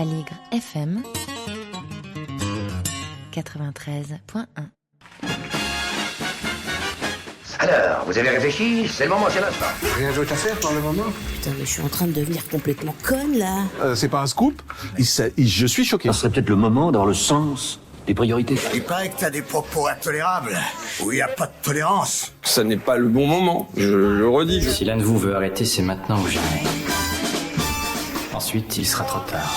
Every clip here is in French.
Aligre FM 93.1. Alors, vous avez réfléchi? C'est le moment, c'est l'instant. Rien d'autre à faire pour le moment? Putain, mais je suis en train de devenir complètement conne, là. C'est pas un scoop? Je suis choqué. Ça serait peut-être le moment d'avoir le sens des priorités. Il paraît que t'as des propos intolérables, où il n'y a pas de tolérance. Ça n'est pas le bon moment, je le redis. Si l'un de vous veut arrêter, c'est maintenant ou jamais. Ensuite, il sera trop tard.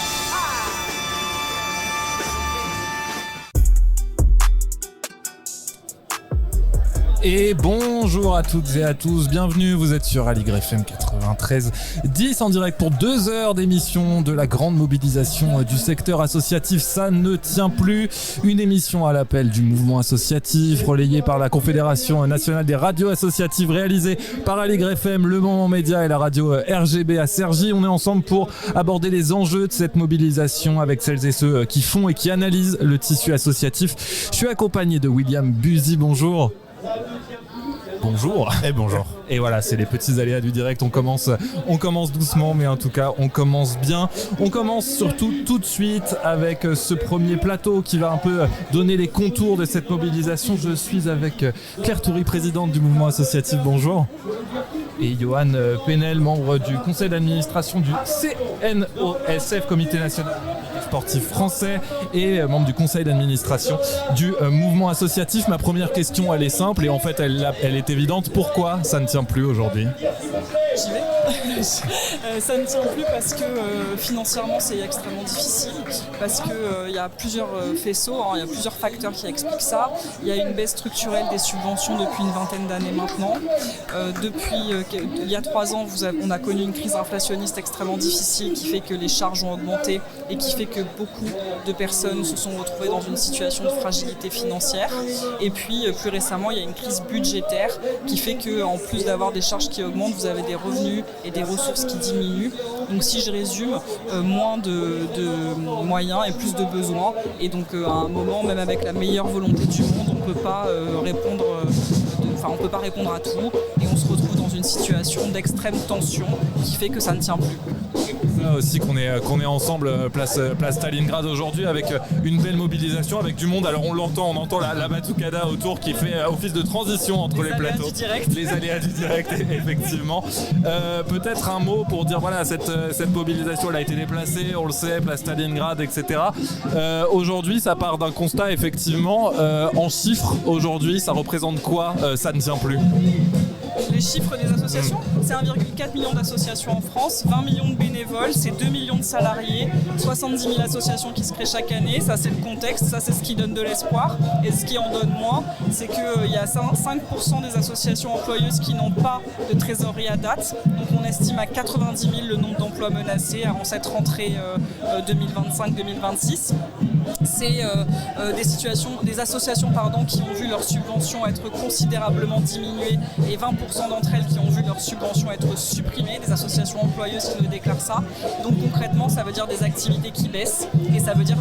Et bonjour à toutes et à tous, bienvenue, vous êtes sur Aligre FM 93.10 en direct pour 2 heures d'émission de la grande mobilisation du secteur associatif. Ça ne tient plus, une émission à l'appel du mouvement associatif relayée par la Confédération nationale des radios associatives, réalisée par Aligre FM, Le Moment Média et la radio RGB à Cergy. On est ensemble pour aborder les enjeux de cette mobilisation avec celles et ceux qui font et qui analysent le tissu associatif. Je suis accompagné de William Buzy, bonjour. Bonjour. Et bonjour. Et voilà, c'est les petits aléas du direct. On commence doucement, mais en tout cas, on commence bien. On commence surtout tout de suite avec ce premier plateau qui va un peu donner les contours de cette mobilisation. Je suis avec Claire Toury, présidente du mouvement associatif. Bonjour. Et Johan Penel, membre du conseil d'administration du CNOSF, Comité national sportif français, et membre du conseil d'administration du mouvement associatif. Ma première question, elle est simple et en fait elle est évidente. Pourquoi ça ne tient plus aujourd'hui ? J'y vais. Ça ne tient plus parce que financièrement c'est extrêmement difficile, parce qu'il y a plusieurs faisceaux, il y a plusieurs facteurs qui expliquent ça. Il y a une baisse structurelle des subventions depuis une vingtaine d'années maintenant. Il y a 3 ans, on a connu une crise inflationniste extrêmement difficile qui fait que les charges ont augmenté et qui fait que beaucoup de personnes se sont retrouvées dans une situation de fragilité financière. Et puis plus récemment, il y a une crise budgétaire qui fait qu'en plus d'avoir des charges qui augmentent, vous avez des revenus et des ressources qui diminuent. Donc si je résume, moins de moyens et plus de besoins. Et donc à un moment, même avec la meilleure volonté du monde, on ne peut pas répondre à tout. Et on se retrouve dans une situation d'extrême tension qui fait que ça ne tient plus. C'est ça aussi qu'on est ensemble place Stalingrad aujourd'hui avec une belle mobilisation, avec du monde. Alors on entend la batucada autour qui fait office de transition entre les plateaux. Les aléas du direct, effectivement. Peut-être un mot pour dire voilà, cette mobilisation elle a été déplacée, on le sait, place Stalingrad, etc. Aujourd'hui, ça part d'un constat, effectivement. En chiffres, aujourd'hui, ça représente quoi ? Ça ne tient plus. Les chiffres des associations, c'est 1,4 million d'associations en France, 20 millions de bénévoles, c'est 2 millions de salariés, 70 000 associations qui se créent chaque année. Ça, c'est le contexte, ça, c'est ce qui donne de l'espoir. Et ce qui en donne moins, c'est qu'il y a 5% des associations employeuses qui n'ont pas de trésorerie à date. Donc on estime à 90 000 le nombre d'emplois menacés avant cette rentrée 2025-2026. C'est des associations qui ont vu leurs subventions être considérablement diminuées et 20% d'entre elles qui ont vu leurs subventions être supprimées, des associations employeuses qui nous déclarent ça. Donc concrètement, ça veut dire des activités qui baissent et ça veut dire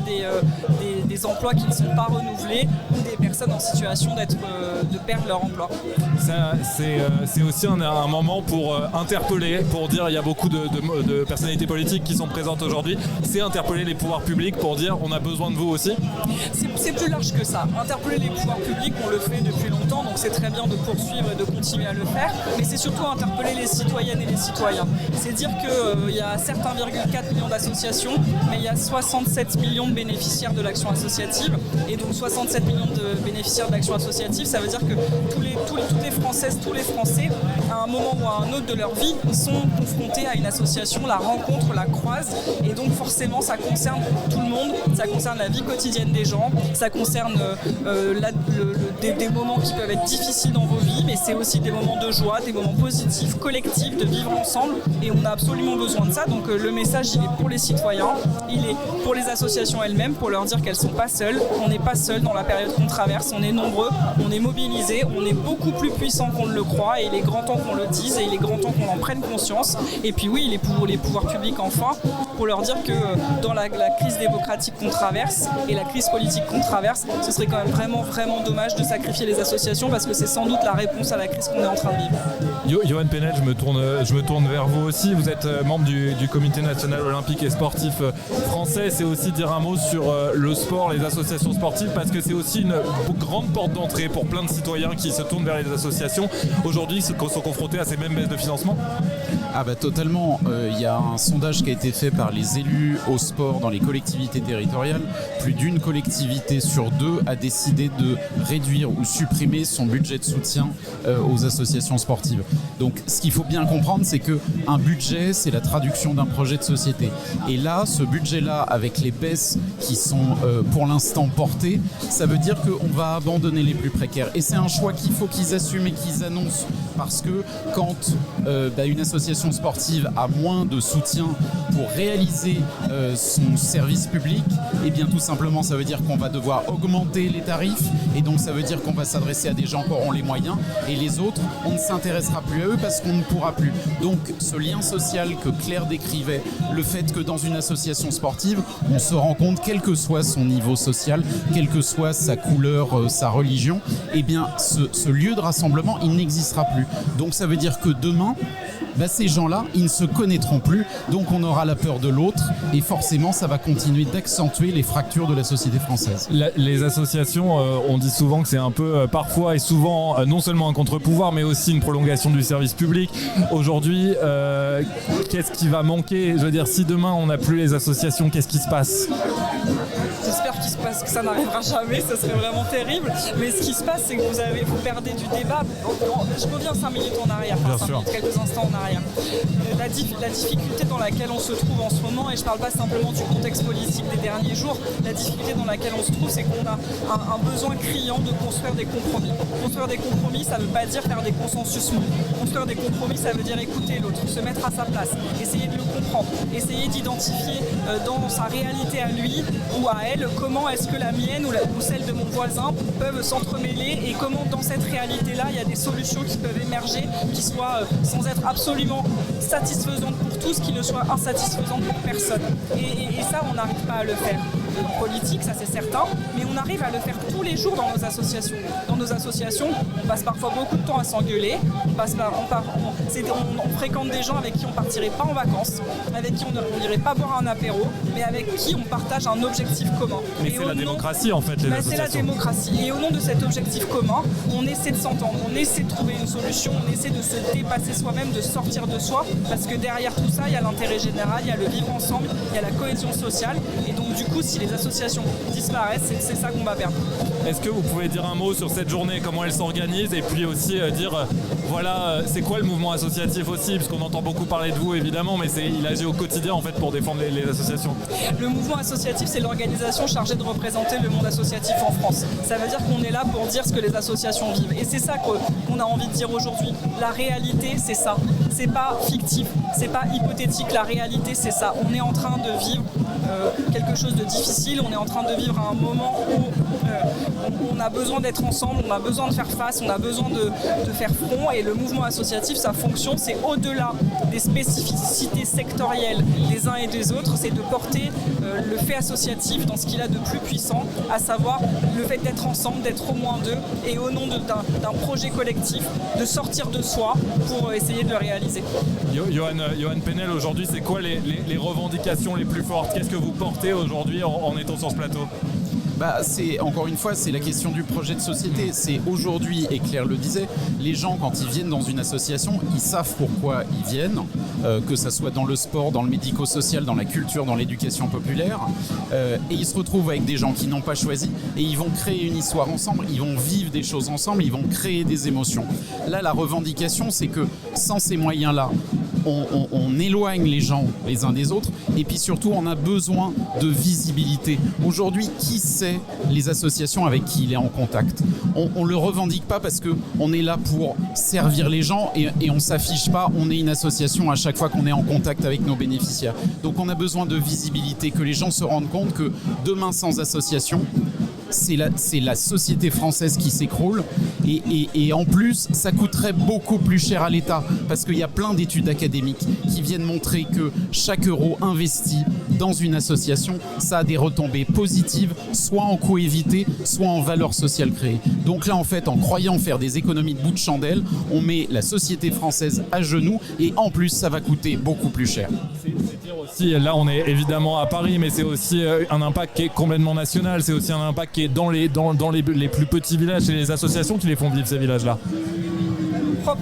des emplois qui ne sont pas renouvelés ou des personnes en situation de perdre leur emploi. C'est aussi un moment pour interpeller, pour dire il y a beaucoup de personnalités politiques qui sont présentes aujourd'hui. C'est interpeller les pouvoirs publics pour dire on a besoin de vous aussi. C'est plus large que ça. Interpeller les pouvoirs publics, on le fait depuis longtemps, donc c'est très bien de poursuivre et de continuer à le faire, mais c'est surtout interpeller les citoyennes et les citoyens. C'est dire qu'il y a certes 1,4 million d'associations, mais il y a 67 millions de bénéficiaires de l'action associative, et donc 67 millions de bénéficiaires de l'action associative, ça veut dire que toutes les Françaises, tous les Français, à un moment ou à un autre de leur vie, sont confrontés à une association, la rencontrent, la croisent, et donc forcément ça concerne tout le monde, ça concerne la vie quotidienne des gens, ça concerne des moments qui peuvent être difficiles dans vos vies, mais c'est aussi des moments de joie, des moments positifs, collectifs, de vivre ensemble, et on a absolument besoin de ça. Donc le message, il est pour les citoyens, il est pour les associations elles-mêmes, pour leur dire qu'elles ne sont pas seules, on n'est pas seuls dans la période qu'on traverse, on est nombreux, on est mobilisés, on est beaucoup plus puissants qu'on ne le croit, et il est grand temps qu'on le dise, et il est grand temps qu'on en prenne conscience. Et puis oui, il est pour les pouvoirs publics enfin, pour leur dire que dans la crise démocratique qu'on traverse et la crise politique qu'on traverse, ce serait quand même vraiment dommage de sacrifier les associations, parce que c'est sans doute la réponse à la crise qu'on est en train de vivre. Johan Penel, je me tourne vers vous aussi. Vous êtes membre du Comité national olympique et sportif français. C'est aussi dire un mot sur le sport, les associations sportives, parce que c'est aussi une grande porte d'entrée pour plein de citoyens qui se tournent vers les associations. Aujourd'hui, sont confrontés à ces mêmes baisses de financement. Ah bah totalement. Il y a un sondage qui a été fait par les élus au sport dans les collectivités territoriales. Plus d'une collectivité sur deux a décidé de réduire ou supprimer son budget de soutien aux associations sportives. Donc ce qu'il faut bien comprendre, c'est qu'un budget, c'est la traduction d'un projet de société. Et là, ce budget-là, avec les baisses qui sont pour l'instant portées, ça veut dire qu'on va abandonner les plus précaires. Et c'est un choix qu'il faut qu'ils assument et qu'ils annoncent. Parce que quand une association sportive a moins de soutien pour réaliser son service public, et bien tout simplement ça veut dire qu'on va devoir augmenter les tarifs, et donc ça veut dire qu'on va s'adresser à des gens qui auront les moyens, et les autres, on ne s'intéressera plus à eux parce qu'on ne pourra plus. Donc ce lien social que Claire décrivait, le fait que dans une association sportive, on se rend compte, quel que soit son niveau social, quelle que soit sa couleur, sa religion, et bien ce lieu de rassemblement, il n'existera plus. Donc ça veut dire que demain, ces gens-là, ils ne se connaîtront plus, donc on aura la peur de l'autre, et forcément ça va continuer d'accentuer les fractures de la société française. Les associations, on dit souvent que c'est un peu, parfois et souvent, non seulement un contre-pouvoir, mais aussi une prolongation du service public. Aujourd'hui, qu'est-ce qui va manquer ? Je veux dire, si demain on n'a plus les associations, qu'est-ce qui se passe ? J'espère que ça n'arrivera jamais, ça serait vraiment terrible. Mais ce qui se passe, c'est que vous perdez du débat. Je reviens 5 minutes en arrière, quelques instants en arrière. La difficulté dans laquelle on se trouve en ce moment, et je ne parle pas simplement du contexte politique des derniers jours, la difficulté dans laquelle on se trouve, c'est qu'on a un besoin criant de construire des compromis. Construire des compromis, ça ne veut pas dire faire des consensus mous. Construire des compromis, ça veut dire écouter l'autre, se mettre à sa place, essayer de le comprendre, essayer d'identifier dans sa réalité à lui ou à elle, comment est-ce que la mienne ou celle de mon voisin peuvent s'entremêler, et comment dans cette réalité-là, il y a des solutions qui peuvent émerger, qui soient sans être absolument satisfaisantes pour tous, qui ne soient insatisfaisantes pour personne. Et ça, on n'arrive pas à le faire. En politique, ça c'est certain, mais on arrive à le faire tous les jours dans nos associations. Dans nos associations, on passe parfois beaucoup de temps à s'engueuler, on fréquente des gens avec qui on ne partirait pas en vacances, avec qui on n'irait pas boire un apéro, mais avec qui on partage un objectif commun. Mais c'est la démocratie en fait, les associations. C'est la démocratie. Et au nom de cet objectif commun, on essaie de s'entendre, on essaie de trouver une solution, on essaie de se dépasser soi-même, de sortir de soi, parce que derrière tout ça, il y a l'intérêt général, il y a le vivre ensemble, il y a la cohésion sociale. Et donc du coup, si les associations disparaissent, c'est ça qu'on va perdre. Est-ce que vous pouvez dire un mot sur cette journée, comment elle s'organise, et puis aussi dire, c'est quoi le mouvement associatif aussi, parce qu'on entend beaucoup parler de vous évidemment, mais il agit au quotidien en fait pour défendre les associations. Le mouvement associatif, c'est l'organisation chargée de représenter le monde associatif en France. Ça veut dire qu'on est là pour dire ce que les associations vivent. Et c'est ça qu'on a envie de dire aujourd'hui. La réalité, c'est ça. C'est pas fictif, c'est pas hypothétique. La réalité, c'est ça. On est en train de vivre quelque chose de difficile. On est en train de vivre un moment où on a besoin d'être ensemble, on a besoin de faire face, on a besoin de faire front. Et le mouvement associatif, sa fonction, c'est au-delà des spécificités sectorielles des uns et des autres, c'est de porter le fait associatif dans ce qu'il a de plus puissant, à savoir le fait d'être ensemble, d'être au moins deux, et au nom d'un projet collectif, de sortir de soi pour essayer de le réaliser. Johan Penel, aujourd'hui, c'est quoi les revendications les plus fortes ? Qu'est-ce que vous portez aujourd'hui en étant sur ce plateau ? Encore une fois, c'est la question du projet de société. C'est aujourd'hui, et Claire le disait, les gens, quand ils viennent dans une association, ils savent pourquoi ils viennent, que ça soit dans le sport, dans le médico-social, dans la culture, dans l'éducation populaire. Et ils se retrouvent avec des gens qui n'ont pas choisi, et ils vont créer une histoire ensemble, ils vont vivre des choses ensemble, ils vont créer des émotions. Là, la revendication, c'est que sans ces moyens-là, on éloigne les gens les uns des autres, et puis surtout on a besoin de visibilité. Aujourd'hui, qui sait les associations avec qui il est en contact ? On le revendique pas parce qu'on est là pour servir les gens, et on s'affiche pas, on est une association à chaque fois qu'on est en contact avec nos bénéficiaires. Donc on a besoin de visibilité, que les gens se rendent compte que demain, sans association, c'est la société française qui s'écroule et en plus ça coûterait beaucoup plus cher à l'État parce qu'il y a plein d'études académiques qui viennent montrer que chaque euro investi dans une association, ça a des retombées positives, soit en coût évité, soit en valeur sociale créée. Donc là en fait, en croyant faire des économies de bout de chandelle, on met la société française à genoux et en plus ça va coûter beaucoup plus cher. C'est dire aussi, là on est évidemment à Paris, mais c'est aussi un impact qui est complètement national, c'est aussi un impact qui est dans les plus petits villages et les associations qui les font vivre ces villages-là.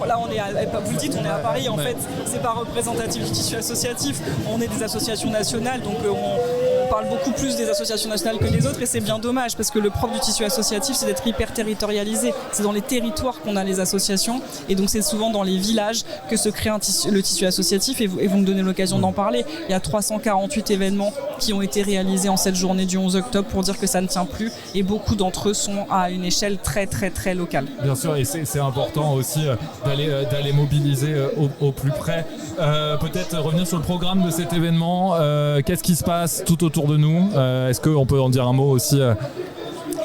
Là on est vous le dites, on est à Paris, en fait c'est pas représentatif du tissu associatif, on est des associations nationales, donc on parle beaucoup plus des associations nationales que des autres et c'est bien dommage parce que le propre du tissu associatif c'est d'être hyper territorialisé, c'est dans les territoires qu'on a les associations et donc c'est souvent dans les villages que se crée le tissu associatif et vous me donnez l'occasion d'en parler. Il y a 348 événements qui ont été réalisés en cette journée du 11 octobre pour dire que ça ne tient plus et beaucoup d'entre eux sont à une échelle très très très locale. Bien sûr, et c'est important aussi d'aller mobiliser au plus près. Peut-être revenir sur le programme de cet événement. Qu'est-ce qui se passe tout autour de nous? Est-ce qu'on peut en dire un mot aussi?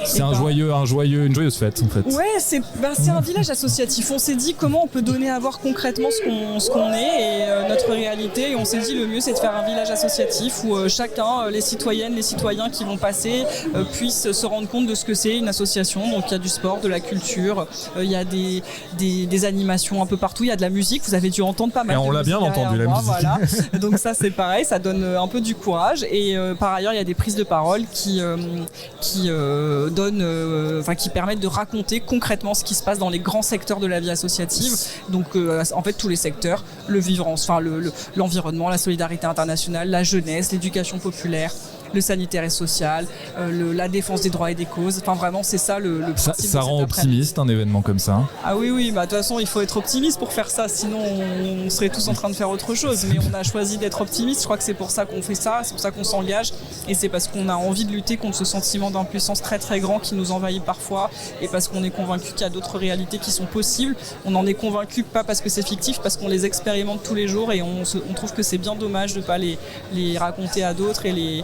C'est une joyeuse fête en fait. Ouais, c'est un village associatif. On s'est dit comment on peut donner à voir concrètement ce qu'on est et notre réalité. Et on s'est dit le mieux c'est de faire un village associatif où chacun, les citoyennes, les citoyens qui vont passer puissent se rendre compte de ce que c'est une association. Donc il y a du sport, de la culture, il y a des animations un peu partout, il y a de la musique. Vous avez dû entendre pas mal. Et on l'a bien entendu la musique. Voilà. Donc ça c'est pareil, ça donne un peu du courage. Et par ailleurs il y a des prises de parole qui permettent de raconter concrètement ce qui se passe dans les grands secteurs de la vie associative. Donc en fait tous les secteurs, l'environnement, la solidarité internationale, la jeunesse, l'éducation populaire, le sanitaire et social, la défense des droits et des causes. Enfin vraiment c'est ça le principe. Ça rend optimiste un événement comme ça. Ah oui, de toute façon il faut être optimiste pour faire ça, sinon on serait tous en train de faire autre chose. Mais on a choisi d'être optimiste, je crois que c'est pour ça qu'on fait ça, c'est pour ça qu'on s'engage et c'est parce qu'on a envie de lutter contre ce sentiment d'impuissance très très grand qui nous envahit parfois et parce qu'on est convaincu qu'il y a d'autres réalités qui sont possibles. On en est convaincu pas parce que c'est fictif, parce qu'on les expérimente tous les jours et on trouve que c'est bien dommage de ne pas les raconter à d'autres et les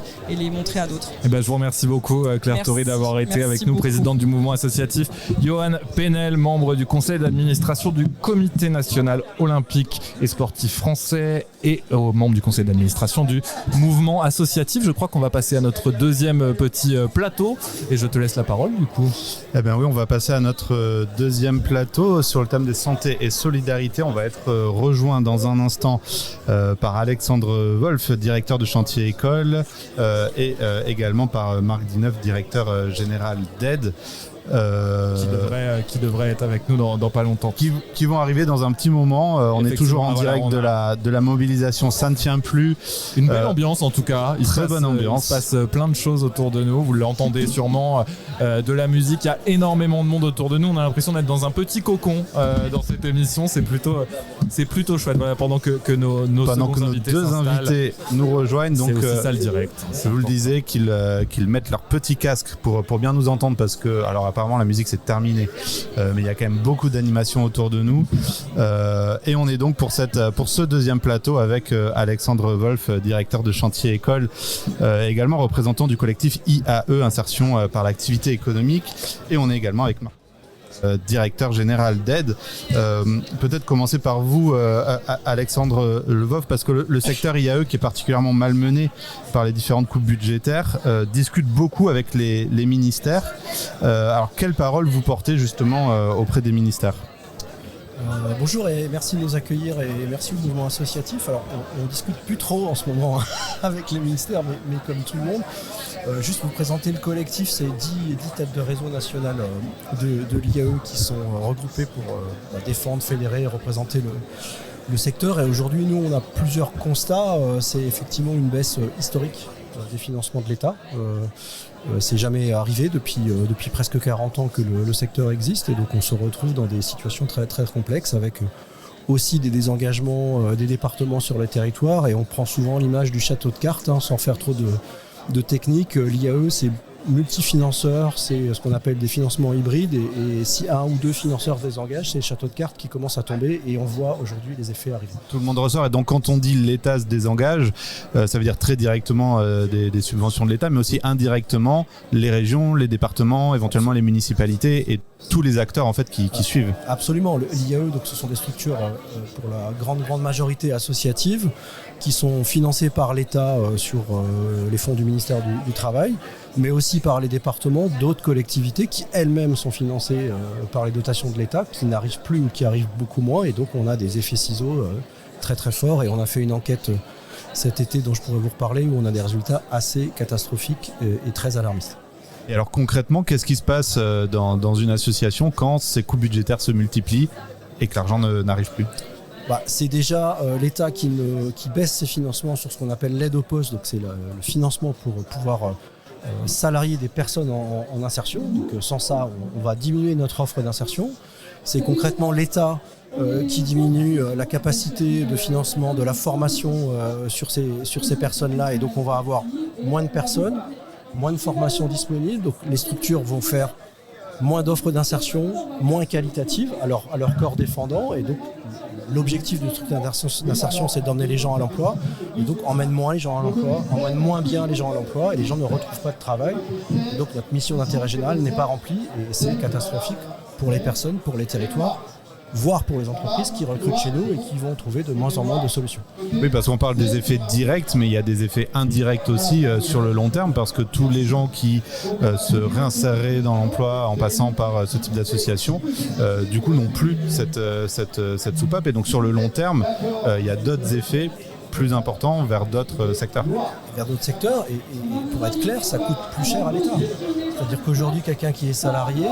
montrer à d'autres. Je vous remercie beaucoup Claire Tory d'avoir été avec nous, présidente du mouvement associatif. Johan Penel, membre du conseil d'administration du Comité national olympique et sportif français et membre du conseil d'administration du mouvement associatif. Je crois qu'on va passer à notre deuxième petit plateau et je te laisse la parole du coup. Oui, on va passer à notre deuxième plateau sur le thème des santé et solidarité. On va être rejoint dans un instant par Alexandre Wolf, directeur de chantier école et également par Marc Dineuf, directeur général d'AIDE. Qui devrait être avec nous dans pas longtemps. Qui vont arriver dans un petit moment. On est toujours en direct de la mobilisation. Ça ne tient plus. Une belle ambiance en tout cas. Bonne ambiance. Il se passe plein de choses autour de nous. Vous l'entendez sûrement. De la musique. Il y a énormément de monde autour de nous. On a l'impression d'être dans un petit cocon dans cette émission. C'est plutôt chouette. Voilà, pendant que nos deux invités nous rejoignent. Donc, c'est aussi ça le direct. Je vous le disais qu'ils mettent leur petit casque pour bien nous entendre parce que apparemment la musique c'est terminé, mais il y a quand même beaucoup d'animations autour de nous et on est donc pour ce deuxième plateau avec Alexandre Wolf, directeur de chantier école, également représentant du collectif IAE, insertion par l'activité économique, et on est également avec Marc, directeur général d'AIDE. Peut-être commencer par vous, Alexandre Lvov, parce que le secteur IAE, qui est particulièrement malmené par les différentes coupes budgétaires, discute beaucoup avec les ministères. Alors, quelle parole vous portez justement auprès des ministères ? Bonjour et merci de nous accueillir et merci au mouvement associatif. Alors on discute plus trop en ce moment avec les ministères, mais comme tout le monde. Juste vous présenter le collectif, c'est 10 têtes de réseau national de l'IAE qui sont regroupées pour défendre, fédérer et représenter le secteur. Et aujourd'hui, nous, on a plusieurs constats. C'est effectivement une baisse historique des financements de l'État. C'est jamais arrivé depuis presque 40 ans que le secteur existe, et donc on se retrouve dans des situations très très complexes avec aussi des désengagements des départements sur les territoires, et on prend souvent l'image du château de cartes sans faire trop de technique. L'IAE, c'est multifinanceurs, c'est ce qu'on appelle des financements hybrides. Et si un ou deux financeurs se désengagent, c'est le château de cartes qui commence à tomber. Et on voit aujourd'hui les effets arriver. Tout le monde ressort. Et donc, quand on dit l'État se désengage, ça veut dire très directement des subventions de l'État, mais aussi indirectement les régions, les départements, éventuellement les municipalités et tous les acteurs en fait qui suivent. Absolument. L'IAE, donc, ce sont des structures pour la grande majorité associatives qui sont financées par l'État sur les fonds du ministère du Travail, mais aussi par les départements, d'autres collectivités qui elles-mêmes sont financées par les dotations de l'État, qui n'arrivent plus ou qui arrivent beaucoup moins. Et donc on a des effets ciseaux très très forts. Et on a fait une enquête cet été dont je pourrais vous reparler, où on a des résultats assez catastrophiques et très alarmistes. Et alors concrètement, qu'est-ce qui se passe dans une association quand ces coûts budgétaires se multiplient et que l'argent n'arrive plus ? C'est déjà l'État qui baisse ses financements sur ce qu'on appelle l'aide au poste, donc c'est le financement pour pouvoir salarier des personnes en insertion. Donc sans ça, on va diminuer notre offre d'insertion. C'est concrètement l'État qui diminue la capacité de financement de la formation sur ces personnes-là, et donc on va avoir moins de personnes, moins de formations disponibles, donc les structures vont faire moins d'offres d'insertion, moins qualitatives à leur corps défendant, et donc l'objectif du truc d'insertion, c'est d'emmener les gens à l'emploi, et donc emmène moins les gens à l'emploi, emmène moins bien les gens à l'emploi, et les gens ne retrouvent pas de travail. Et donc notre mission d'intérêt général n'est pas remplie, et c'est catastrophique pour les personnes, pour les territoires, voire pour les entreprises qui recrutent chez nous et qui vont trouver de moins en moins de solutions. Oui, parce qu'on parle des effets directs, mais il y a des effets indirects aussi sur le long terme, parce que tous les gens qui se réinséreraient dans l'emploi en passant par ce type d'association, du coup n'ont plus cette soupape. Et donc sur le long terme, il y a d'autres effets plus importants vers d'autres secteurs. Vers d'autres secteurs, et pour être clair, ça coûte plus cher à l'État. C'est-à-dire qu'aujourd'hui, quelqu'un qui est salarié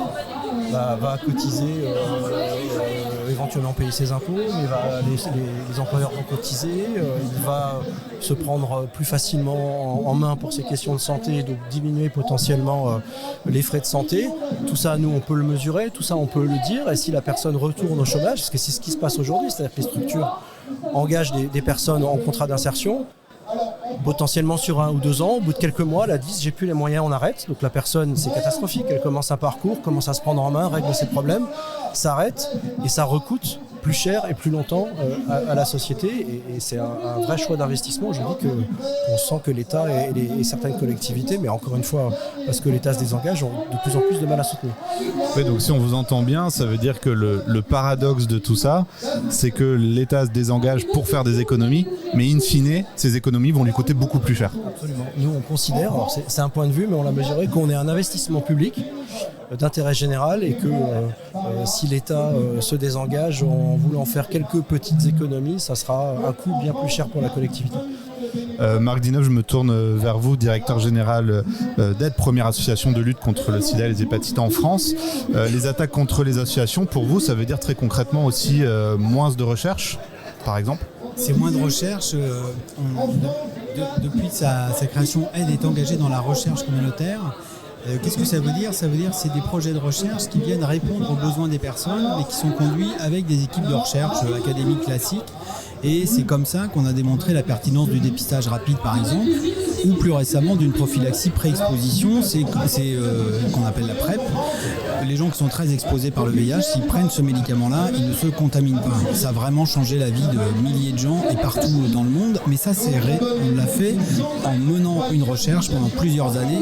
va cotiser, éventuellement payer ses impôts, mais les employeurs vont cotiser, il va se prendre plus facilement en main pour ces questions de santé, donc diminuer potentiellement les frais de santé. Tout ça, nous, on peut le mesurer, tout ça, on peut le dire, et si la personne retourne au chômage, parce que c'est ce qui se passe aujourd'hui, c'est-à-dire que les structures engagent des personnes en contrat d'insertion, potentiellement sur 1 ou 2 ans, au bout de quelques mois, elles disent j'ai plus les moyens, on arrête. Donc la personne, c'est catastrophique, elle commence un parcours, commence à se prendre en main, règle ses problèmes, s'arrête, et ça recoûte plus cher et plus longtemps à la société, et c'est un vrai choix d'investissement. Je dis qu'on sent que l'État et certaines collectivités, mais encore une fois, parce que l'État se désengage, ont de plus en plus de mal à soutenir. Oui, donc si on vous entend bien, ça veut dire que le paradoxe de tout ça, c'est que l'État se désengage pour faire des économies, mais in fine, ces économies vont lui coûter beaucoup plus cher. Absolument. Nous, on considère, alors c'est un point de vue, mais on l'a mesuré, qu'on est un investissement public d'intérêt général, et que si l'État se désengage en voulant faire quelques petites économies, ça sera un coût bien plus cher pour la collectivité. Marc Dinov, je me tourne vers vous, directeur général d'AIDE, première association de lutte contre le sida et les hépatites en France. Les attaques contre les associations, pour vous, ça veut dire très concrètement aussi moins de recherche, par exemple ? C'est moins de recherche. Depuis sa création, AIDE est engagée dans la recherche communautaire. Qu'est-ce que ça veut dire ? Ça veut dire que c'est des projets de recherche qui viennent répondre aux besoins des personnes, mais qui sont conduits avec des équipes de recherche académiques classiques. Et c'est comme ça qu'on a démontré la pertinence du dépistage rapide, par exemple, ou plus récemment d'une prophylaxie pré-exposition, c'est qu'on appelle la PrEP. Les gens qui sont très exposés par le VIH, s'ils prennent ce médicament-là, ils ne se contaminent pas. Ça a vraiment changé la vie de milliers de gens et partout dans le monde. Mais ça, on l'a fait en menant une recherche pendant plusieurs années,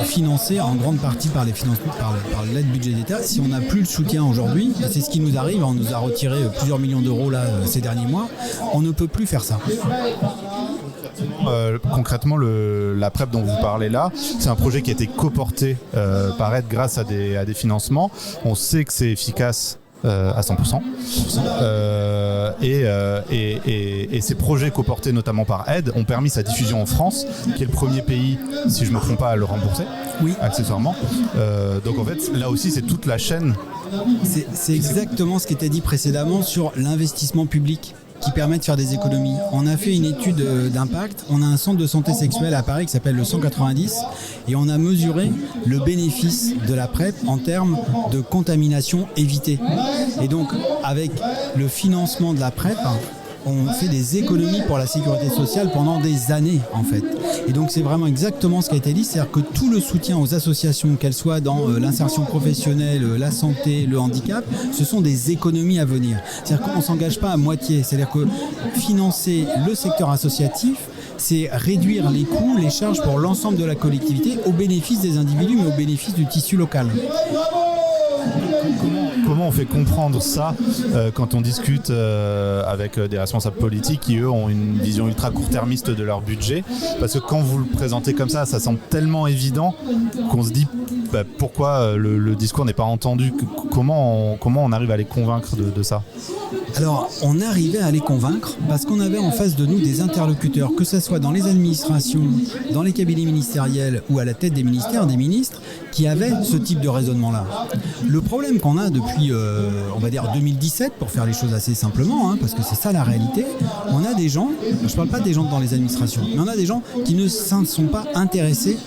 financée en grande partie par l'aide budgétaire. Si on n'a plus le soutien aujourd'hui, c'est ce qui nous arrive, on nous a retiré plusieurs millions d'euros là, ces derniers mois, on ne peut plus faire ça. Concrètement, la PrEP dont vous parlez là, c'est un projet qui a été coporté par AIDE grâce à des financements. On sait que c'est efficace à 100%. Et ces projets coportés notamment par AIDE ont permis sa diffusion en France, qui est le premier pays, si je ne me trompe pas, à le rembourser, oui, accessoirement. Donc en fait, là aussi, c'est toute la chaîne. C'est exactement ce qui était dit précédemment sur l'investissement public qui permet de faire des économies. On a fait une étude d'impact, on a un centre de santé sexuelle à Paris qui s'appelle le 190, et on a mesuré le bénéfice de la PrEP en termes de contamination évitée. Et donc, avec le financement de la PrEP, on fait des économies pour la sécurité sociale pendant des années en fait. Et donc c'est vraiment exactement ce qui a été dit, c'est-à-dire que tout le soutien aux associations, qu'elles soient dans l'insertion professionnelle, la santé, le handicap, ce sont des économies à venir. C'est-à-dire qu'on ne s'engage pas à moitié, c'est-à-dire que financer le secteur associatif, c'est réduire les coûts, les charges pour l'ensemble de la collectivité au bénéfice des individus mais au bénéfice du tissu local. Comment on fait comprendre ça quand on discute avec des responsables politiques qui eux ont une vision ultra court-termiste de leur budget, parce que quand vous le présentez comme ça semble tellement évident qu'on se dit pourquoi le discours n'est pas entendu. Comment on arrive à les convaincre de ça? Alors, on arrivait à les convaincre parce qu'on avait en face de nous des interlocuteurs, que ce soit dans les administrations, dans les cabinets ministériels ou à la tête des ministères, des ministres, qui avaient ce type de raisonnement-là. Le problème qu'on a depuis, on va dire 2017, pour faire les choses assez simplement, parce que c'est ça la réalité, on a des gens, je ne parle pas des gens dans les administrations, mais on a des gens qui ne sont pas intéressés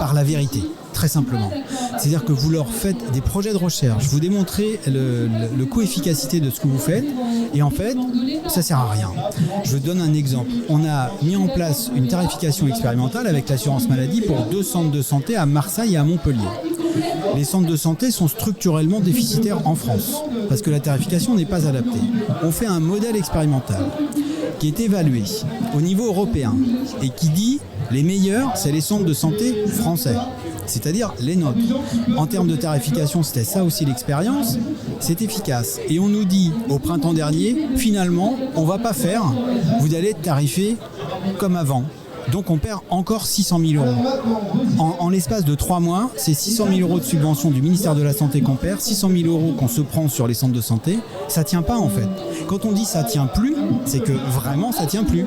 par la vérité. Très simplement. C'est-à-dire que vous leur faites des projets de recherche, vous démontrez le coût-efficacité de ce que vous faites, et en fait, ça sert à rien. Je vous donne un exemple. On a mis en place une tarification expérimentale avec l'assurance maladie pour 2 centres de santé à Marseille et à Montpellier. Les centres de santé sont structurellement déficitaires en France, parce que la tarification n'est pas adaptée. On fait un modèle expérimental qui est évalué au niveau européen et qui dit les meilleurs, c'est les centres de santé français, c'est-à-dire les nôtres. En termes de tarification, c'était ça aussi l'expérience, c'est efficace. Et on nous dit au printemps dernier, finalement, on ne va pas faire, vous allez être tarifé comme avant. Donc on perd encore 600 000 euros. En l'espace de 3 mois, c'est 600 000 euros de subvention du ministère de la Santé qu'on perd, 600 000 euros qu'on se prend sur les centres de santé. Ça ne tient pas en fait. Quand on dit ça ne tient plus, c'est que vraiment ça ne tient plus.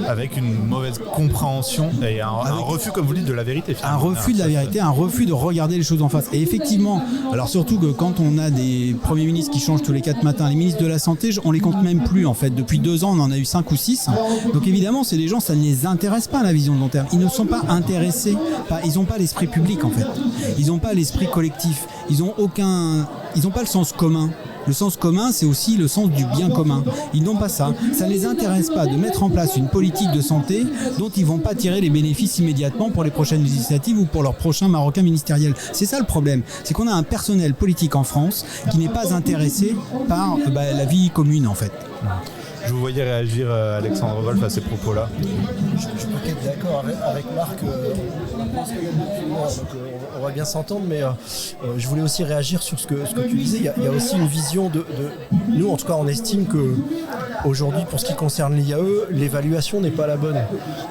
Avec une mauvaise compréhension et un refus, comme vous dites, de la vérité. Finalement. Un refus de la vérité, un refus de regarder les choses en face. Et effectivement, alors surtout que quand on a des premiers ministres qui changent tous les 4 matins, les ministres de la Santé, on les compte même plus en fait. Depuis 2 ans, on en a eu 5 ou 6. Donc évidemment, c'est des gens, ça ne les intéresse pas la vision de long terme. Ils ne sont pas intéressés, ils n'ont pas l'esprit public en fait. Ils n'ont pas l'esprit collectif. Ils n'ont pas le sens commun. Le sens commun, c'est aussi le sens du bien commun. Ils n'ont pas ça. Ça ne les intéresse pas de mettre en place une politique de santé dont ils ne vont pas tirer les bénéfices immédiatement pour les prochaines législatives ou pour leur prochain marocain ministériel. C'est ça le problème. C'est qu'on a un personnel politique en France qui n'est pas intéressé par la vie commune en fait. Je vous voyais réagir, Alexandre Wolf, à ces propos-là. Je peux être d'accord avec Marc. On va bien s'entendre, mais je voulais aussi réagir sur ce que tu disais. Il y a aussi une vision de... Nous, en tout cas, on estime que aujourd'hui, pour ce qui concerne l'IAE, l'évaluation n'est pas la bonne.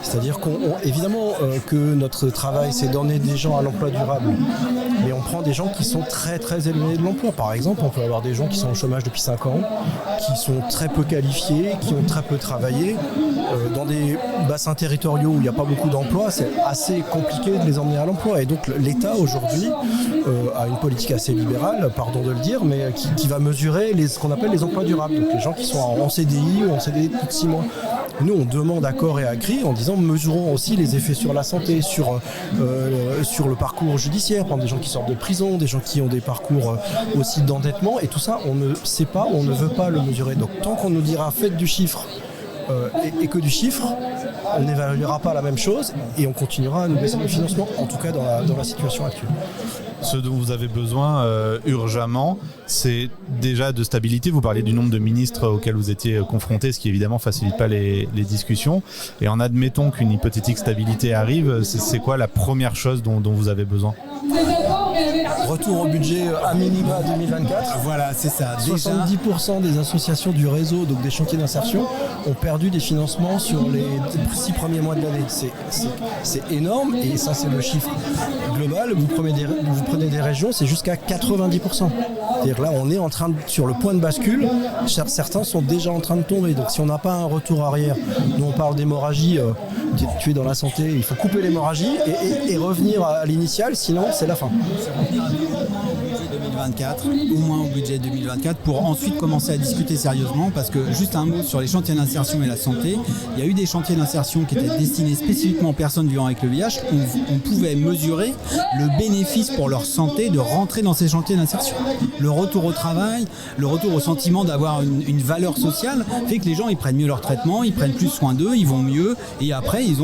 C'est-à-dire qu'évidemment que notre travail, c'est d'emmener des gens à l'emploi durable. Mais on prend des gens qui sont très très éloignés de l'emploi. Par exemple, on peut avoir des gens qui sont au chômage depuis 5 ans, qui sont très peu qualifiés, qui ont très peu travaillé. Dans des bassins territoriaux où il n'y a pas beaucoup d'emplois, c'est assez compliqué de les emmener à l'emploi. Et donc l'État aujourd'hui a une politique assez libérale, pardon de le dire, mais qui va mesurer ce qu'on appelle les emplois durables. Donc les gens qui sont en CDI ou en CDI de plus de 6 mois. Nous, on demande à corps et à cri en disant mesurons aussi les effets sur la santé, sur le parcours judiciaire, par des gens qui sortent de prison, des gens qui ont des parcours aussi d'endettement, et tout ça, on ne sait pas, on ne veut pas le mesurer. Donc tant qu'on nous dira faites du chiffre et que du chiffre, on n'évaluera pas la même chose et on continuera à nous baisser le financement, en tout cas dans la situation actuelle. Ce dont vous avez besoin urgemment, c'est déjà de stabilité. Vous parliez du nombre de ministres auxquels vous étiez confrontés, ce qui évidemment facilite pas les discussions. Et en admettant qu'une hypothétique stabilité arrive, c'est quoi la première chose dont vous avez besoin ? Retour au budget à minima 2024. Voilà, c'est ça. 70% des associations du réseau, donc des chantiers d'insertion, ont perdu des financements sur les 6 premiers mois de l'année. C'est énorme, et ça c'est le chiffre global. Vous prenez des régions, c'est jusqu'à 90%. C'est-à-dire là, on est sur le point de bascule. Certains sont déjà en train de tomber. Donc si on n'a pas un retour arrière, nous on parle d'hémorragie, tu es dans la santé, il faut couper l'hémorragie et revenir à l'initiale, sinon c'est la fin. 2024, au moins au budget 2024, pour ensuite commencer à discuter sérieusement, parce que juste un mot sur les chantiers d'insertion et la santé, il y a eu des chantiers d'insertion qui étaient destinés spécifiquement aux personnes vivant avec le VIH, où on pouvait mesurer le bénéfice pour leur santé de rentrer dans ces chantiers d'insertion. Le retour au travail, le retour au sentiment d'avoir une valeur sociale fait que les gens ils prennent mieux leur traitement, ils prennent plus soin d'eux, ils vont mieux et après ils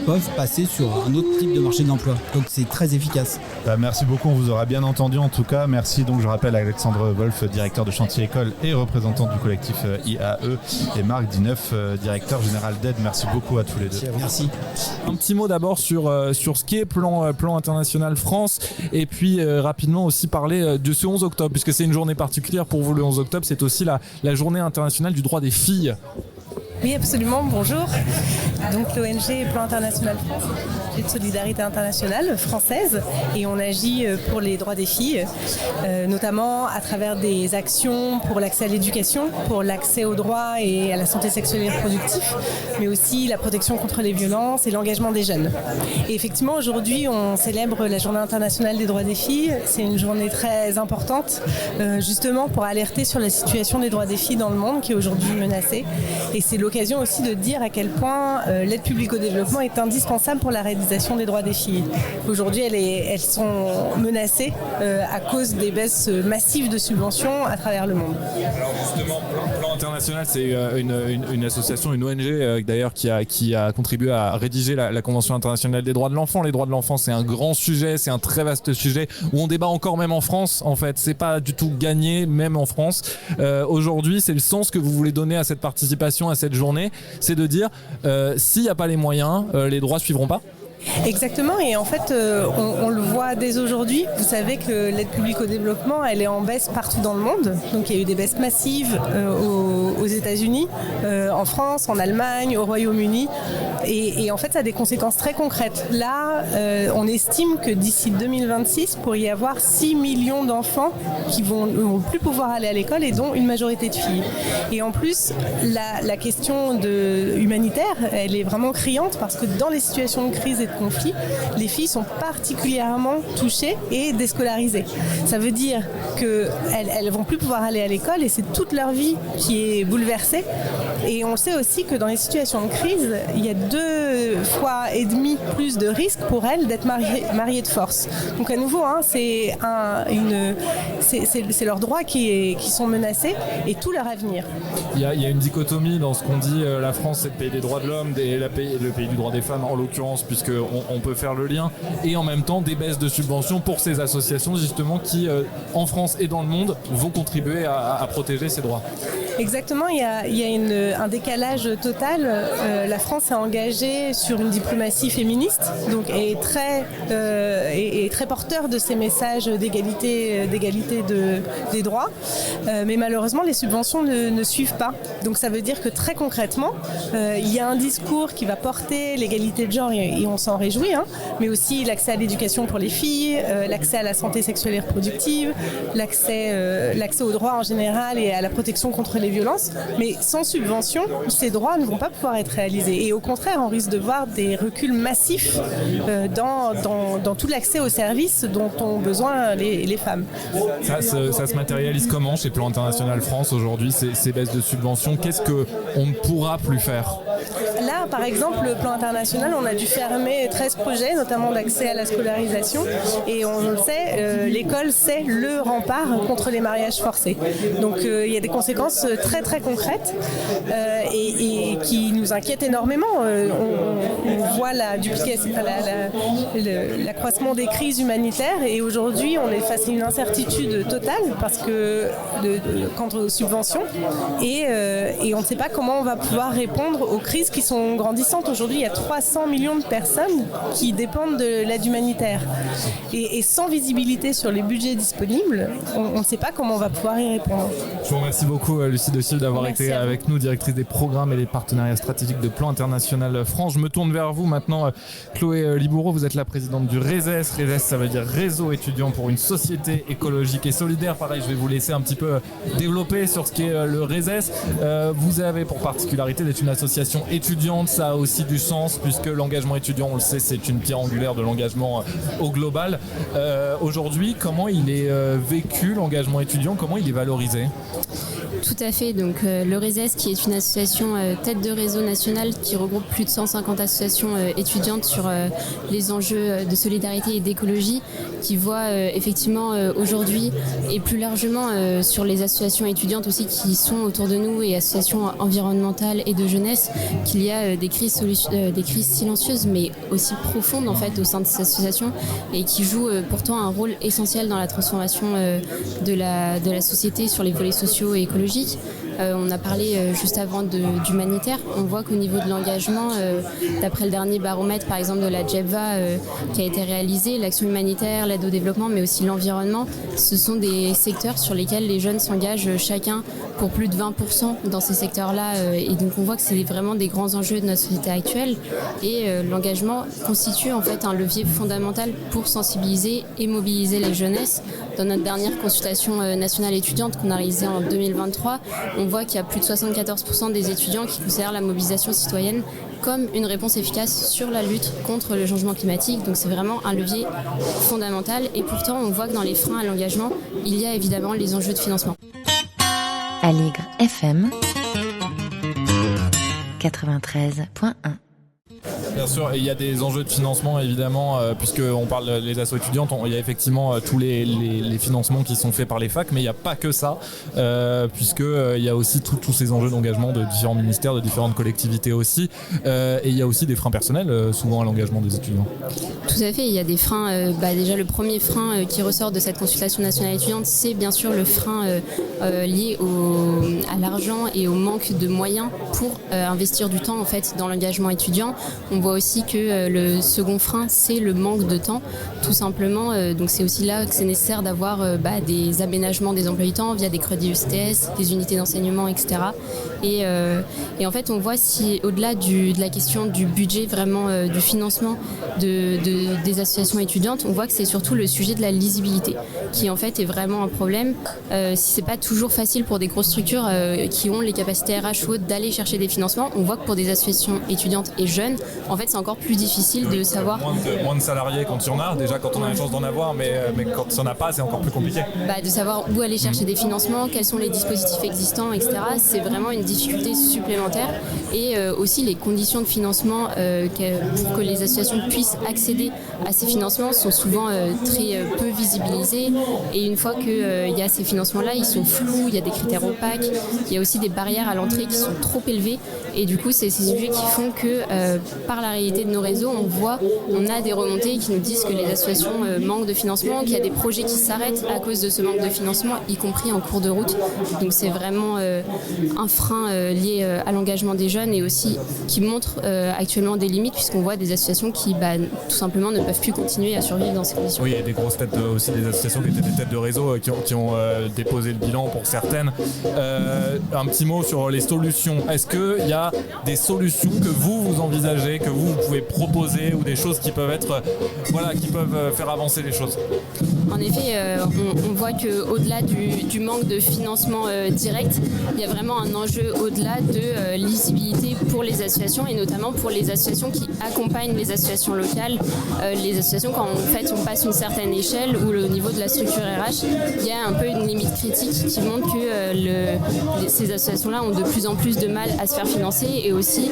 peuvent passer sur un autre type de marché d'emploi. Donc c'est très efficace. Merci beaucoup, on vous aura bien entendu en tout cas. Merci, donc je rappelle Alexandre Wolf, directeur de chantier école et représentant du collectif IAE, et Marc Dineuf, directeur général d'AIDE. Merci beaucoup à tous les deux. Merci. Un petit mot d'abord sur ce qui est plan international France, et puis rapidement aussi parler de ce 11 octobre, puisque c'est une journée particulière pour vous. Le 11 octobre, c'est aussi la journée internationale du droit des filles. Oui, absolument. Bonjour. Donc l'ONG Plan International France, de solidarité internationale française, et on agit pour les droits des filles, notamment à travers des actions pour l'accès à l'éducation, pour l'accès aux droits et à la santé sexuelle et reproductive, mais aussi la protection contre les violences et l'engagement des jeunes. Et effectivement, aujourd'hui, on célèbre la Journée internationale des droits des filles. C'est une journée très importante, justement pour alerter sur la situation des droits des filles dans le monde, qui est aujourd'hui menacée. Et c'est l'occasion aussi de dire à quel point l'aide publique au développement est indispensable pour la réalisation des droits des filles. Aujourd'hui, elles sont menacées à cause des baisses massives de subventions à travers le monde. Alors justement, Plan International, c'est une association, une ONG d'ailleurs qui a contribué à rédiger la Convention internationale des droits de l'enfant. Les droits de l'enfant, c'est un grand sujet, c'est un très vaste sujet où on débat encore même en France. En fait, c'est pas du tout gagné, même en France. Aujourd'hui, c'est le sens que vous voulez donner à cette participation, à cette journée, c'est de dire s'il n'y a pas les moyens, les droits suivront pas. Exactement, et en fait on le voit dès aujourd'hui. Vous savez que l'aide publique au développement, elle est en baisse partout dans le monde. Donc il y a eu des baisses massives aux États-Unis, en France, en Allemagne, au Royaume-Uni, et en fait ça a des conséquences très concrètes. Là on estime que d'ici 2026 pour y avoir 6 millions d'enfants qui vont plus pouvoir aller à l'école, et dont une majorité de filles. Et en plus la question humanitaire, elle est vraiment criante, parce que dans les situations de crise et de conflit, les filles sont particulièrement touchées et déscolarisées. Ça veut dire qu'elles vont plus pouvoir aller à l'école, et c'est toute leur vie qui est bouleversée. Et on sait aussi que dans les situations de crise, il y a 2,5 fois plus de risques pour elles d'être mariées de force. Donc à nouveau, c'est leurs droits qui sont menacés, et tout leur avenir. Il y a une dichotomie dans ce qu'on dit. La France, c'est le pays des droits de l'homme, le pays du droit des femmes en l'occurrence, puisque on peut faire le lien, et en même temps des baisses de subventions pour ces associations justement qui en France et dans le monde vont contribuer à protéger ces droits. Exactement, il y a un décalage total. La France est engagée sur une diplomatie féministe, donc est très porteur de ces messages d'égalité des droits, mais malheureusement les subventions ne suivent pas. Donc ça veut dire que très concrètement, il y a un discours qui va porter l'égalité de genre, et on s'en réjouit, mais aussi l'accès à l'éducation pour les filles, l'accès à la santé sexuelle et reproductive, l'accès aux droits en général et à la protection contre les violences. Mais sans subvention, ces droits ne vont pas pouvoir être réalisés. Et au contraire, on risque de voir des reculs massifs dans tout l'accès aux services dont ont besoin les femmes. Ça se matérialise comment chez Plan International France aujourd'hui, ces baisses de subventions? Qu'est-ce qu'on ne pourra plus faire? Là, par exemple, le Plan International, on a dû fermer 13 projets, notamment d'accès à la scolarisation. Et on le sait, l'école, c'est le rempart contre les mariages forcés. Donc il y a des conséquences très très concrètes et qui nous inquiètent énormément. On voit l'accroissement des crises humanitaires, et aujourd'hui on est face à une incertitude totale quant aux subventions, et on ne sait pas comment on va pouvoir répondre aux crises qui sont grandissantes. Aujourd'hui, il y a 300 millions de personnes qui dépendent de l'aide humanitaire. Et sans visibilité sur les budgets disponibles, on ne sait pas comment on va pouvoir y répondre. Je vous remercie beaucoup, Lucie Lucide aussi d'avoir été avec nous, directrice des programmes et des partenariats stratégiques de Plan International France. Je me tourne vers vous maintenant, Chloé Libourreau, vous êtes la présidente du RESES. RESES, ça veut dire Réseau étudiant pour une société écologique et solidaire. Pareil, je vais vous laisser un petit peu développer sur ce qu'est le RESES. Vous avez pour particularité d'être une association étudiante, ça a aussi du sens puisque l'engagement étudiant, on le sait, c'est une pierre angulaire de l'engagement au global. Aujourd'hui, comment il est vécu l'engagement étudiant, comment il est valorisé ? Tout à fait, donc le RESES qui est une association tête de réseau national qui regroupe plus de 150 associations étudiantes sur les enjeux de solidarité et d'écologie, qui voit effectivement aujourd'hui et plus largement sur les associations étudiantes aussi qui sont autour de nous et associations environnementales et de jeunesse, qu'il y a des crises silencieuses mais aussi profondes en fait au sein de ces associations et qui jouent pourtant un rôle essentiel dans la transformation de la société sur les volets sociaux et écologiques. On a parlé juste avant d'humanitaire. On voit qu'au niveau de l'engagement, d'après le dernier baromètre par exemple de la GEPVA qui a été réalisé, l'action humanitaire, l'aide au développement mais aussi l'environnement, ce sont des secteurs sur lesquels les jeunes s'engagent chacun pour plus de 20% dans ces secteurs-là. Et donc on voit que c'est vraiment des grands enjeux de notre société actuelle et l'engagement constitue en fait un levier fondamental pour sensibiliser et mobiliser les jeunesses. Dans notre dernière consultation nationale étudiante qu'on a réalisée en 2023, on voit qu'il y a plus de 74% des étudiants qui considèrent la mobilisation citoyenne comme une réponse efficace sur la lutte contre le changement climatique. Donc c'est vraiment un levier fondamental et pourtant on voit que dans les freins à l'engagement, il y a évidemment les enjeux de financement. Aligre FM 93.1. Bien sûr, et il y a des enjeux de financement évidemment, puisqu'on parle des assos étudiantes, il y a effectivement tous les financements qui sont faits par les facs, mais il n'y a pas que ça, puisqu'il y a aussi tous ces enjeux d'engagement de différents ministères, de différentes collectivités aussi, et il y a aussi des freins personnels souvent à l'engagement des étudiants. Tout à fait, il y a des freins, déjà le premier frein qui ressort de cette consultation nationale étudiante, c'est bien sûr le frein lié à l'argent et au manque de moyens pour investir du temps en fait dans l'engagement étudiant. On voit aussi que le second frein, c'est le manque de temps, tout simplement. Donc c'est aussi là que c'est nécessaire d'avoir des aménagements des emplois du temps via des crédits USTS, des unités d'enseignement, etc. Et en fait, on voit si au-delà de la question du budget, vraiment du financement des associations étudiantes, on voit que c'est surtout le sujet de la lisibilité qui en fait est vraiment un problème. Si c'est pas toujours facile pour des grosses structures qui ont les capacités RH ou autres d'aller chercher des financements, on voit que pour des associations étudiantes et jeunes, en fait c'est encore plus difficile de savoir. Moins de salariés quand il y en a, déjà quand on a la chance d'en avoir, mais quand il n'y en a pas, c'est encore plus compliqué. De savoir où aller chercher des financements, quels sont les dispositifs existants, etc. C'est vraiment une difficulté supplémentaire. Et aussi les conditions de financement pour que les associations puissent accéder à ces financements sont souvent très peu visibilisés. Et une fois qu'il y a ces financements-là, ils sont flous, il y a des critères opaques, il y a aussi des barrières à l'entrée qui sont trop élevées. Et du coup, c'est ces sujets qui font que par la réalité de nos réseaux, on a des remontées qui nous disent que les associations manquent de financement, qu'il y a des projets qui s'arrêtent à cause de ce manque de financement, y compris en cours de route. Donc c'est vraiment un frein lié à l'engagement des jeunes et aussi qui montre actuellement des limites puisqu'on voit des associations qui tout simplement ne peuvent plus continuer à survivre dans ces conditions. Oui, il y a des grosses têtes aussi, des associations qui étaient des têtes de réseau qui ont déposé le bilan pour certaines. Un petit mot sur les solutions. Est-ce qu'il y a des solutions que vous envisagez, que vous pouvez proposer ou des choses qui peuvent être, qui peuvent faire avancer les choses? En effet, on voit qu'au-delà du manque de financement direct, il y a vraiment un enjeu au-delà de lisibilité pour les associations et notamment pour les associations qui accompagnent les associations locales. Les associations, quand on passe une certaine échelle ou au niveau de la structure RH, il y a un peu une limite critique qui montre que ces associations-là ont de plus en plus de mal à se faire financer et aussi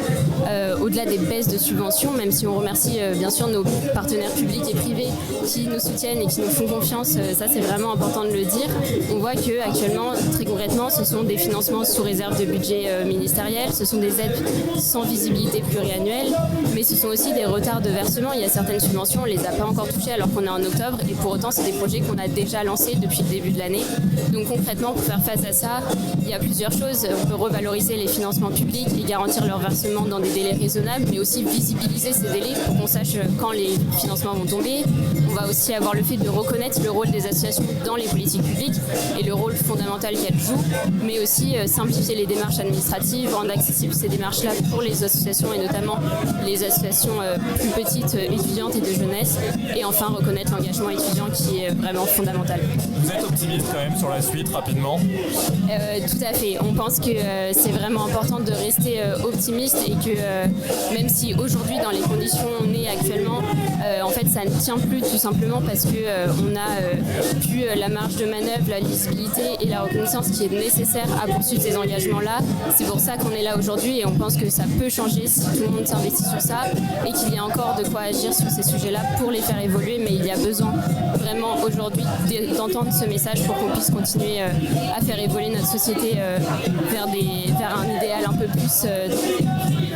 au-delà des baisses de subventions, même si on remercie bien sûr nos partenaires publics et privés qui nous soutiennent et qui nous font confiance, ça c'est vraiment important de le dire. On voit que actuellement, très concrètement, ce sont des financements sous réserve de budget ministériel, ce sont des aides sans visibilité pluriannuelle, mais ce sont aussi des retards de versement. Il y a certaines subventions, on ne les a pas encore touchées alors qu'on est en octobre, et pour autant c'est des projets qu'on a déjà lancés depuis le début de l'année. Donc concrètement, pour faire face à ça, il y a plusieurs choses. On peut revaloriser les financements publics et garantir leur versement dans des délais raisonnables, mais aussi visibiliser ces délais pour qu'on sache quand les financements vont tomber. On va aussi avoir le fait de reconnaître le rôle des associations dans les politiques publiques et le rôle fondamental qu'elles jouent, mais aussi simplifier les démarches administratives, rendre accessibles ces démarches-là pour les associations et notamment les associations plus petites, étudiantes et de jeunesse, et enfin reconnaître l'engagement étudiant qui est vraiment fondamental. Vous êtes optimiste quand même sur la suite, rapidement? Tout à fait. On pense que c'est vraiment important de rester optimiste et que même si aujourd'hui dans les conditions où on est actuellement, en fait ça ne tient plus tout simplement parce que on a plus la marge de manœuvre, la lisibilité et la reconnaissance qui est nécessaire à poursuivre ces engagements-là. C'est pour ça qu'on est là aujourd'hui et on pense que ça peut changer si tout le monde s'investit sur ça et qu'il y a encore de quoi agir sur ces sujets-là pour les faire évoluer, mais il y a besoin vraiment aujourd'hui d'entendre ce message pour qu'on puisse continuer à faire évoluer notre société vers un idéal un peu plus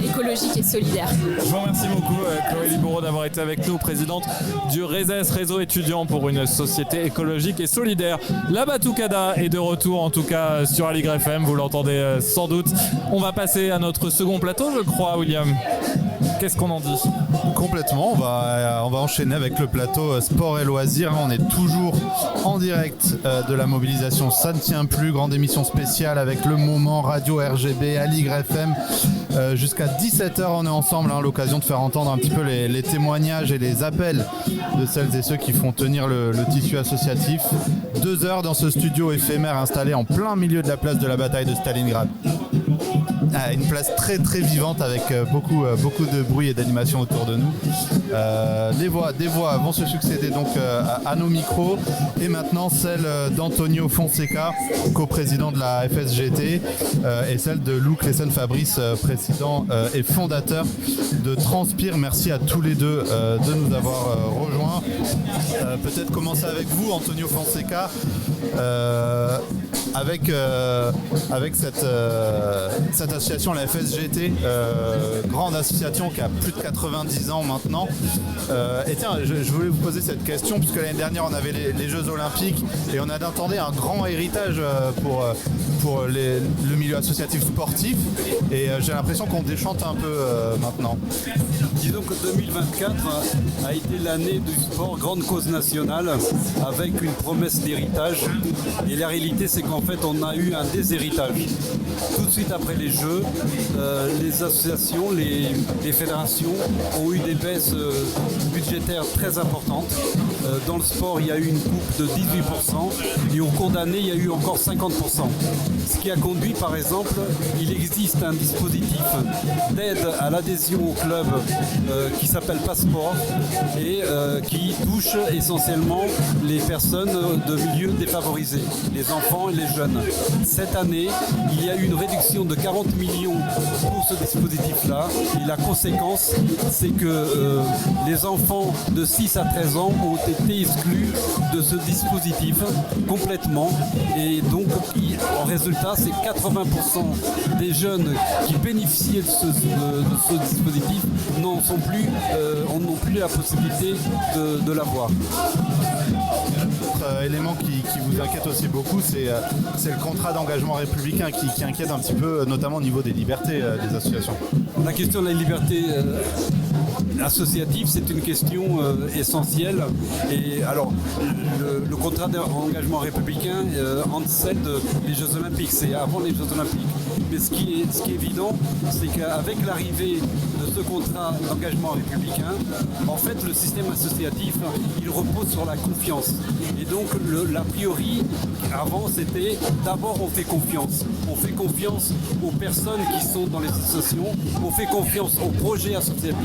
écologique et solidaire. Je vous remercie beaucoup Chloé Liboureau d'avoir été avec nous, présidente du RESES, Réseau étudiant pour une société écologique et solidaire. La Batucada est de retour en tout cas sur Aligre FM, vous l'entendez sans doute. On va passer à notre second plateau, je crois, William. Qu'est-ce qu'on en dit? Complètement, on va enchaîner avec le plateau sport et loisirs. On est toujours en direct de la mobilisation Ça ne tient plus, grande émission spéciale avec le moment radio RGB, Aligre FM. Jusqu'à 17h on est ensemble, l'occasion de faire entendre un petit peu les témoignages et les appels de celles et ceux qui font tenir le tissu associatif. 2 heures dans ce studio éphémère installé en plein milieu de la place de la bataille de Stalingrad. Une place très très vivante avec beaucoup de bruit et d'animation autour de nous. Des voix vont se succéder donc à nos micros, et maintenant celle d'Antonio Fonseca, coprésident de la FSGT, et celle de Lou Clessen-Fabrice, président et fondateur de Transpire. Merci à tous les deux de nous avoir rejoints. Peut-être commencer avec vous, Antonio Fonseca, avec cette association, la FSGT, grande association qui a plus de 90 ans maintenant. Et tiens, je voulais vous poser cette question, puisque l'année dernière on avait les Jeux Olympiques et on attendait un grand héritage pour le milieu associatif sportif, et j'ai l'impression qu'on déchante un peu maintenant. Disons que 2024 a été l'année du sport grande cause nationale, avec une promesse d'héritage, et la réalité c'est qu'en fait on a eu un déshéritage. Tout de suite après les Jeux, les associations, les fédérations ont eu des baisses budgétaires très importantes. Dans le sport, il y a eu une coupe de 18%, et au cours d'année, il y a eu encore 50%. Ce qui a conduit, par exemple, il existe un dispositif d'aide à l'adhésion au club qui s'appelle Passeport, et qui touche essentiellement les personnes de milieux défavorisés, les enfants et les jeunes. Cette année, il y a eu une réduction de 40 millions pour ce dispositif-là, et la conséquence, c'est que les enfants de 6 à 13 ans ont été exclus de ce dispositif complètement, et donc en résultat, c'est 80% des jeunes qui bénéficiaient de ce dispositif n'ont plus la possibilité de l'avoir. Autre élément qui vous inquiète aussi beaucoup, c'est le contrat d'engagement républicain qui inquiète un petit peu, notamment au niveau des libertés des associations. La question de la liberté associative, c'est une question essentielle. Et alors, le contrat d'engagement républicain antecède les Jeux Olympiques, c'est avant les Jeux Olympiques. Mais ce qui est évident, c'est qu'avec l'arrivée de ce contrat d'engagement républicain, en fait, le système associatif, il repose sur la confiance. Et donc, l'a priori, avant, c'était d'abord on fait confiance. On fait confiance aux personnes qui sont dans les associations, on fait confiance aux projets associatifs,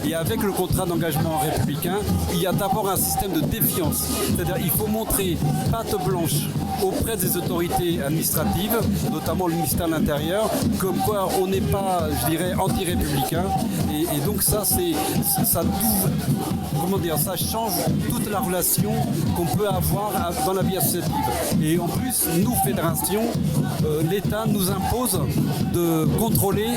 et avec le contrat d'engagement gouvernement républicain, il y a d'abord un système de défiance. C'est-à-dire il faut montrer patte blanche auprès des autorités administratives, notamment le ministère de l'Intérieur, comme quoi on n'est pas, je dirais, anti-républicain. Et donc ça change toute la relation qu'on peut avoir dans la vie associative. Et en plus, nous, fédération, l'État nous impose de contrôler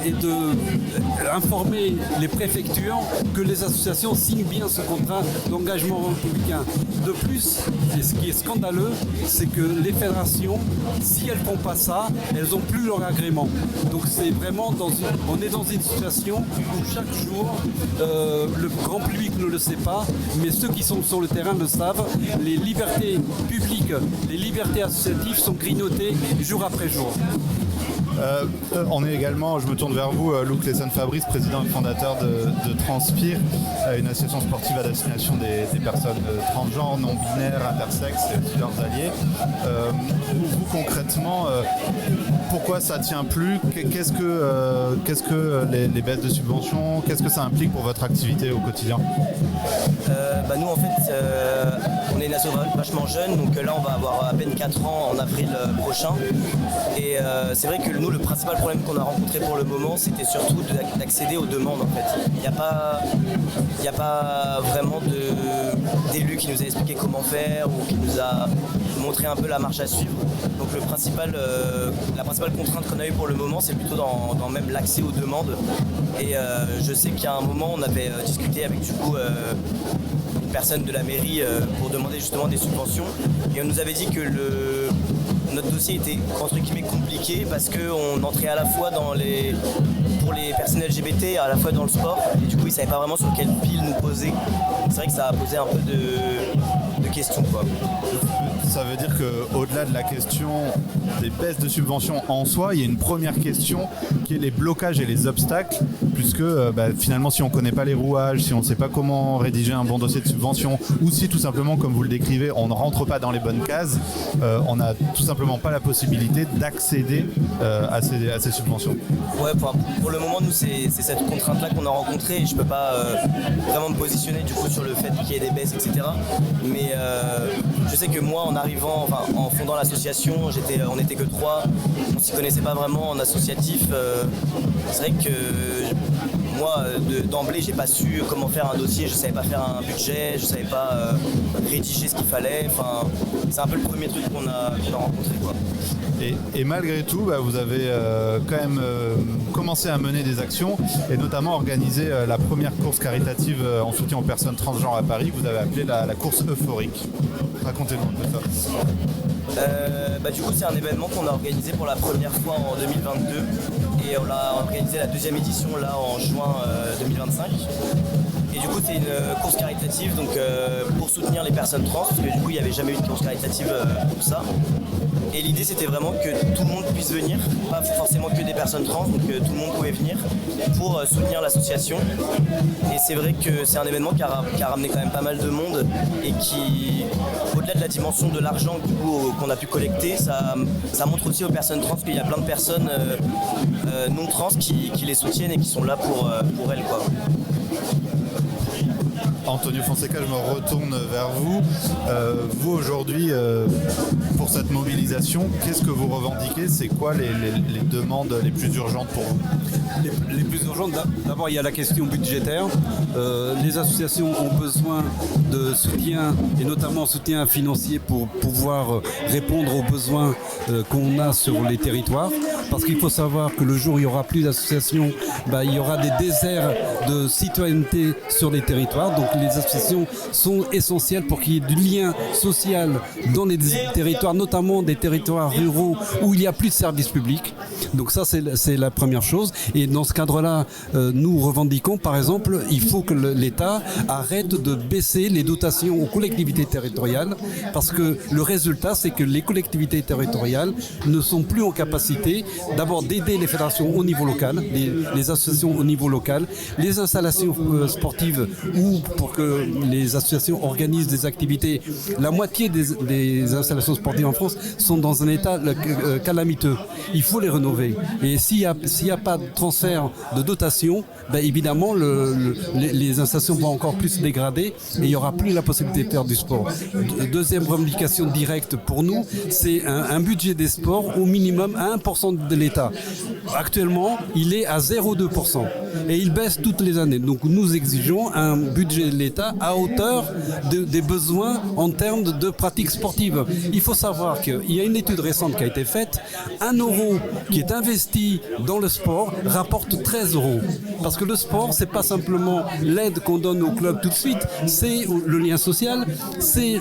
et d'informer les préfectures que les associations signent bien ce contrat d'engagement républicain. De plus, et ce qui est scandaleux, c'est que les fédérations, si elles ne font pas ça, elles n'ont plus leur agrément. Donc c'est vraiment on est dans une situation où chaque jour, le grand public ne le sait pas, mais ceux qui sont sur le terrain le savent, les libertés publiques, les libertés associatives sont grignotées jour après jour. On est également, je me tourne vers vous, Luc Lesson-Fabrice, président et fondateur de Transpire, une association sportive à destination des personnes transgenres, non-binaires, intersexes et aussi leurs alliés. Vous concrètement, pourquoi ça tient plus ? Qu'est-ce que les baisses de subventions, qu'est-ce que ça implique pour votre activité au quotidien ? Nous en fait, on est une asso vachement jeune, donc là on va avoir à peine 4 ans en avril prochain. Et c'est vrai que nous, le principal problème qu'on a rencontré pour le moment, c'était surtout d'accéder aux demandes en fait. Il n'y a pas vraiment d'élu qui nous a expliqué comment faire ou qui nous a montré un peu la marche à suivre. Donc la principale contrainte qu'on a eue pour le moment, c'est plutôt dans même l'accès aux demandes. Et je sais qu'il y a un moment, on avait discuté avec du coup une personne de la mairie pour demander justement des subventions. Et on nous avait dit que notre dossier était entre guillemets compliqué parce qu'on entrait à la fois pour les personnes LGBT et à la fois dans le sport. Et du coup, ils ne savaient pas vraiment sur quelle pile nous poser. C'est vrai que ça a posé un peu de questions, quoi. Ça veut dire qu'au-delà de la question des baisses de subventions en soi, il y a une première question qui est les blocages et les obstacles, puisque finalement si on ne connaît pas les rouages, si on ne sait pas comment rédiger un bon dossier de subvention, ou si tout simplement, comme vous le décrivez, on ne rentre pas dans les bonnes cases, on n'a tout simplement pas la possibilité d'accéder à ces subventions. Ouais, pour le moment, nous, c'est cette contrainte-là qu'on a rencontrée, et je ne peux pas vraiment me positionner du coup sur le fait qu'il y ait des baisses, etc. Mais je sais que moi, en fondant l'association, on n'était que 3, on s'y connaissait pas vraiment en associatif. C'est vrai que moi, d'emblée, j'ai pas su comment faire un dossier, je savais pas faire un budget, je savais pas rédiger ce qu'il fallait. Enfin, c'est un peu le premier truc qu'on a rencontré, quoi. Et malgré tout, vous avez quand même commencé à mener des actions et notamment organisé la première course caritative en soutien aux personnes transgenres à Paris. Vous avez appelé la course euphorique. Racontez-nous un peu ça. Du coup, c'est un événement qu'on a organisé pour la première fois en 2022 et on l'a organisé la 2e édition là en juin 2025. Et du coup, c'est une course caritative donc, pour soutenir les personnes trans, parce que du coup, il n'y avait jamais eu de course caritative comme ça. Et l'idée, c'était vraiment que tout le monde puisse venir, pas forcément que des personnes trans, donc tout le monde pouvait venir pour soutenir l'association. Et c'est vrai que c'est un événement qui a ramené quand même pas mal de monde et qui, au-delà de la dimension de l'argent qu'on a pu collecter, ça montre aussi aux personnes trans qu'il y a plein de personnes non trans qui les soutiennent et qui sont là pour elles, quoi. Antonio Fonseca, je me retourne vers vous. Vous aujourd'hui, pour cette mobilisation, qu'est-ce que vous revendiquez ? C'est quoi les demandes les plus urgentes pour vous ? Les plus urgentes, d'abord il y a la question budgétaire. Les associations ont besoin de soutien et notamment soutien financier pour pouvoir répondre aux besoins qu'on a sur les territoires. Parce qu'il faut savoir que le jour où il n'y aura plus d'associations, il y aura des déserts de citoyenneté sur les territoires. Donc les associations sont essentielles pour qu'il y ait du lien social dans les territoires, notamment des territoires ruraux où il n'y a plus de services publics. Donc ça, c'est la première chose. Et dans ce cadre-là, nous revendiquons, par exemple, il faut que l'État arrête de baisser les dotations aux collectivités territoriales parce que le résultat, c'est que les collectivités territoriales ne sont plus en capacité d'abord d'aider les fédérations au niveau local, les associations au niveau local, les installations sportives ou pour pour que les associations organisent des activités. La moitié des installations sportives en France sont dans un état calamiteux. Il faut les rénover. Et s'il n'y a pas de transfert de dotation, ben évidemment, les installations vont encore plus se dégrader et il n'y aura plus la possibilité de faire du sport. Deuxième revendication directe pour nous, c'est un budget des sports au minimum à 1% de l'État. Actuellement, il est à 0,2% et il baisse toutes les années. Donc nous exigeons un budget de l'État à hauteur des besoins en termes de pratiques sportives. Il faut savoir qu'il y a une étude récente qui a été faite. 1 euro qui est investi dans le sport rapporte 13 euros. Parce que le sport, c'est pas simplement l'aide qu'on donne au club tout de suite, c'est le lien social, c'est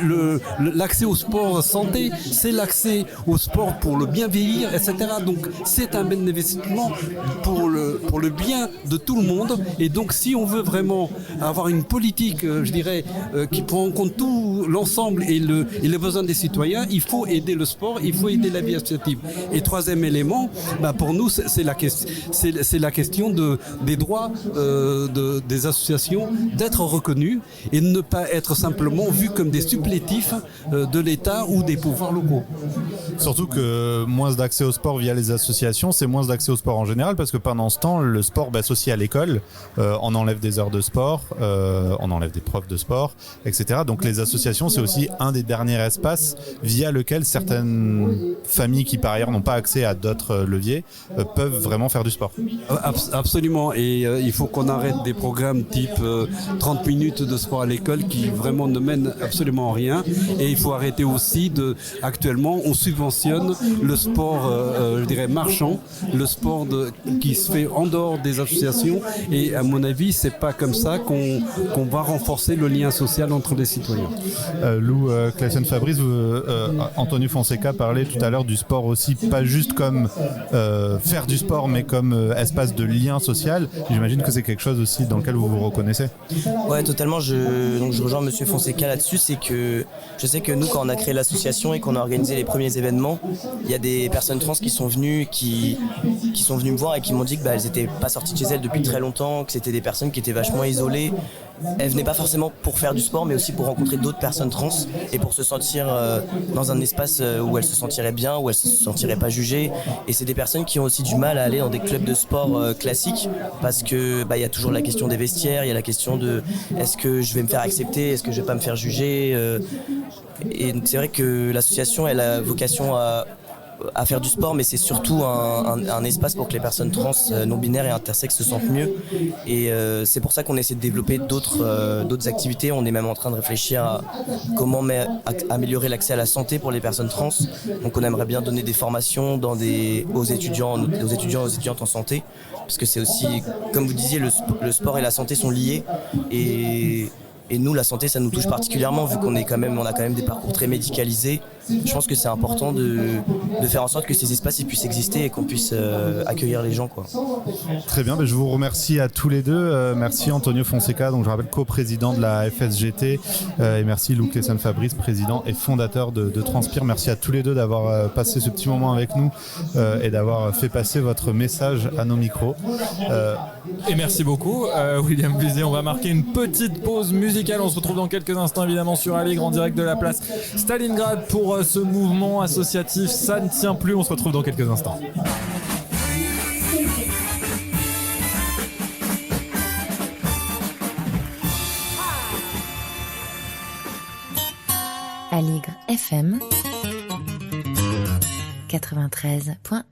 l'accès au sport santé, c'est l'accès au sport pour le bien vieillir, etc. Donc c'est un investissement pour le bien de tout le monde. Et donc si on veut vraiment avoir une politique, je dirais, qui prend en compte tout l'ensemble et les besoins des citoyens, il faut aider le sport, il faut aider la vie associative. Et troisième élément, pour nous, c'est la question des droits des associations d'être reconnues et de ne pas être simplement vus comme des supplétifs de l'État ou des pouvoirs locaux. Surtout que moins d'accès au sport via les associations, c'est moins d'accès au sport en général, parce que pendant ce temps, le sport s'associe à l'école, on enlève des heures de sport, on enlève des profs de sport, etc. Donc les associations, c'est aussi un des derniers espaces via lequel certaines familles qui par ailleurs n'ont pas accès à d'autres leviers peuvent vraiment faire du sport. Absolument, et il faut qu'on arrête des programmes type 30 minutes de sport à l'école qui vraiment ne mènent absolument à rien. Et il faut arrêter aussi actuellement, on subventionne le sport, je dirais, marchand, le sport qui se fait en dehors des associations. Et à mon avis, c'est pas comme ça qu'on va renforcer le lien social entre les citoyens. Lou Claesen-Fabrice, Antonio Fonseca parlait tout à l'heure du sport aussi, pas juste comme faire du sport, mais comme espace de lien social. J'imagine que c'est quelque chose aussi dans lequel vous vous reconnaissez. Ouais, totalement. Donc je rejoins Monsieur Fonseca là-dessus. C'est que je sais que nous, quand on a créé l'association et qu'on a organisé les premiers événements, il y a des personnes trans qui sont venues me voir et qui m'ont dit qu'elles n'étaient pas sorties de chez elles depuis très longtemps, que c'était des personnes qui étaient vachement isolées. Elles venaient pas forcément pour faire du sport, mais aussi pour rencontrer d'autres personnes trans et pour se sentir dans un espace où elles se sentiraient bien, où elles se sentiraient pas jugées. Et c'est des personnes qui ont aussi du mal à aller dans des clubs de sport classiques, parce que il y a toujours la question des vestiaires, il y a la question de est-ce que je vais me faire accepter, est-ce que je vais pas me faire juger. Et donc c'est vrai que l'association, elle a vocation à faire du sport, mais c'est surtout un espace pour que les personnes trans, non-binaires et intersexes se sentent mieux. Et c'est pour ça qu'on essaie de développer d'autres activités. On est même en train de réfléchir à comment améliorer l'accès à la santé pour les personnes trans. Donc on aimerait bien donner des formations aux étudiants et aux étudiantes en santé, parce que c'est aussi, comme vous disiez, le sport et la santé sont liés. Et nous, la santé, ça nous touche particulièrement, vu qu'on a quand même des parcours très médicalisés. Je pense que c'est important de faire en sorte que ces espaces puissent exister et qu'on puisse accueillir les gens, quoi. Très bien, je vous remercie à tous les deux. Merci Antonio Fonseca, donc je rappelle co-président de la FSGT, et merci Lou Claesen-Fabrice, président et fondateur de Transpire. Merci à tous les deux d'avoir passé ce petit moment avec nous et d'avoir fait passer votre message à nos micros. Et merci beaucoup William Buzier. On va marquer une petite pause musicale. On se retrouve dans quelques instants évidemment sur Aligre en direct de la place Stalingrad pour ce mouvement associatif. Ça ne tient plus. On se retrouve dans quelques instants. Aligre FM 93.1.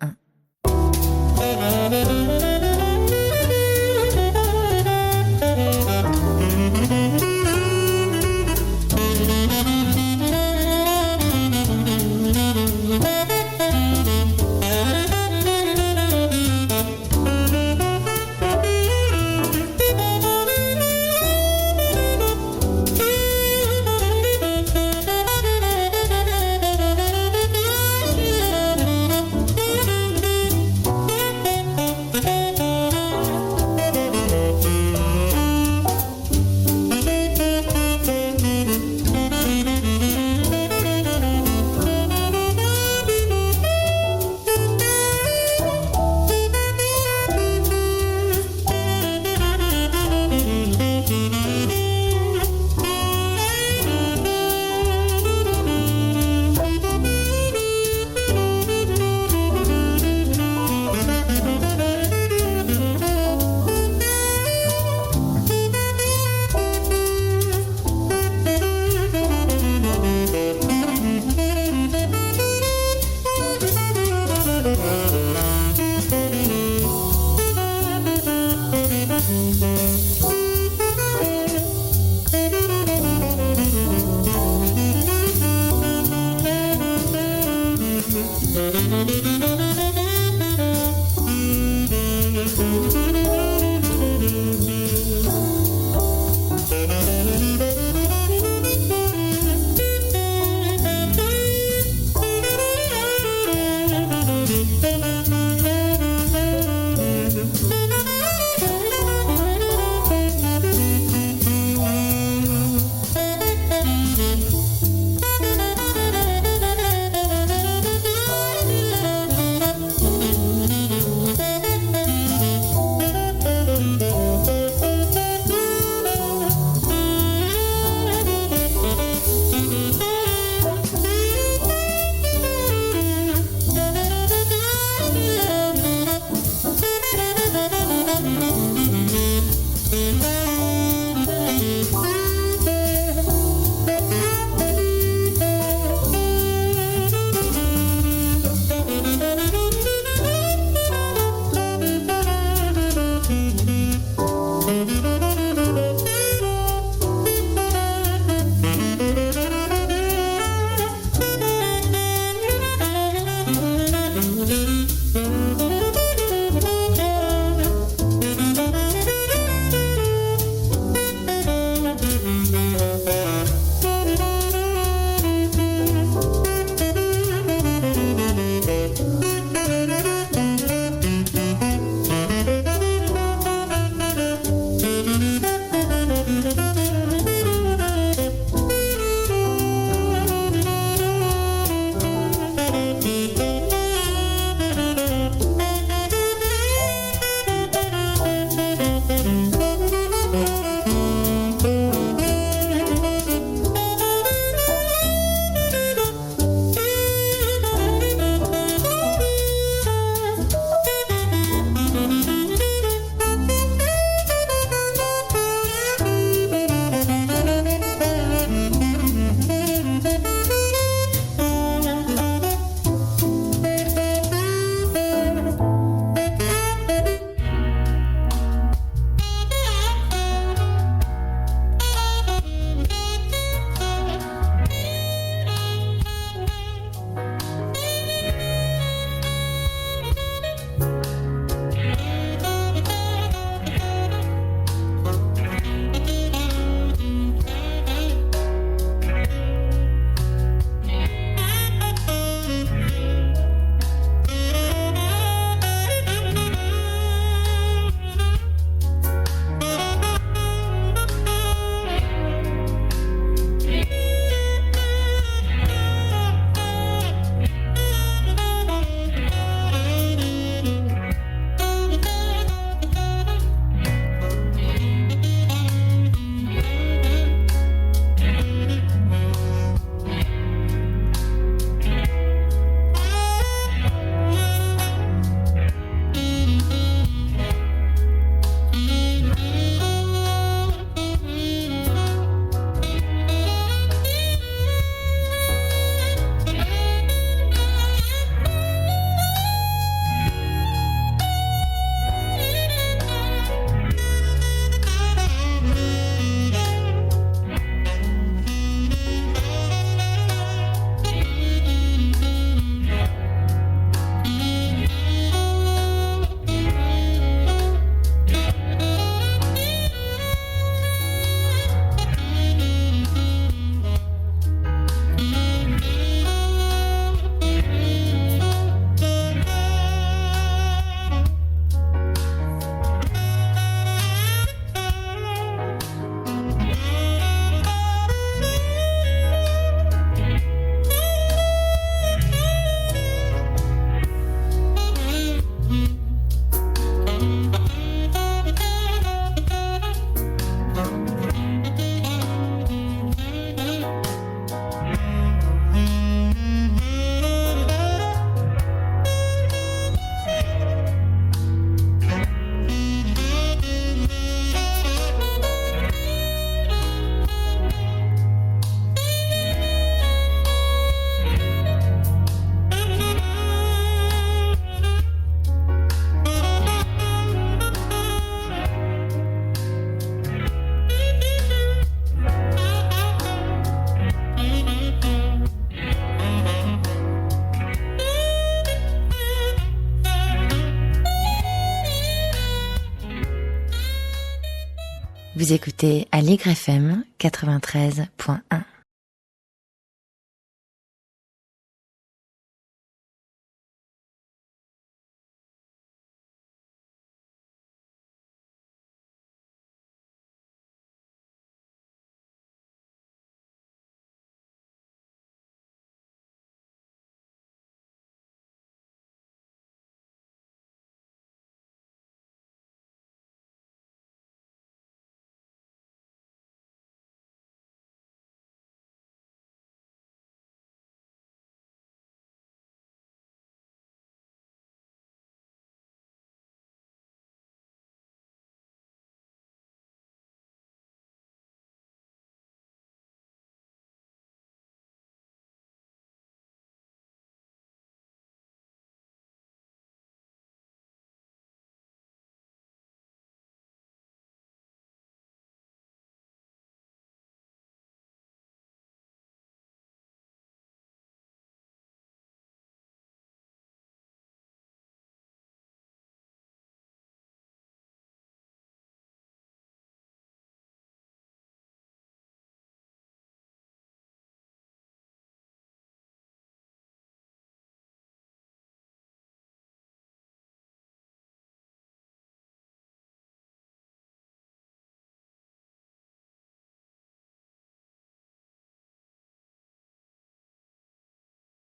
Vous écoutez Aligre FM 93.1.